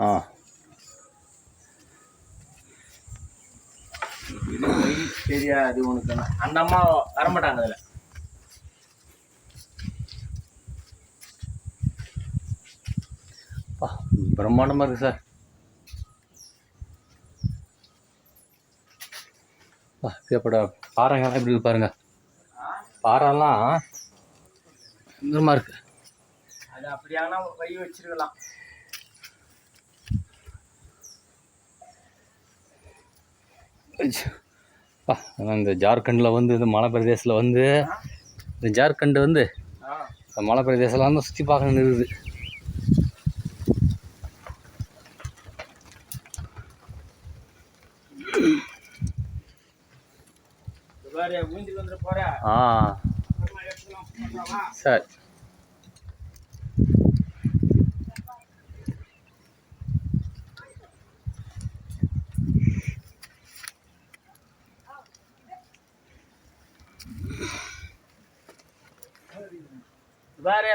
ஆ தெரியாது உனக்கு. அந்த அம்மா வரமாட்டாங்க அதில். பிரம்மாண்டமாக இருக்குது சார். எப்படா பாறைங்கெல்லாம் எப்படி இருக்கு பாருங்க. பாறைலாம் பயங்கரமாக இருக்கு. அது அப்படியானா வழி வச்சிருக்கலாம். இந்த ஜார்க்கண்டில் வந்து இந்த மலை பிரதேசத்தில் வந்து இந்த ஜார்க்கண்டு வந்து இந்த மலை பிரதேசத்தில் வந்து சுற்றி பார்க்கணுன்னு இருக்குது. சரி. வேற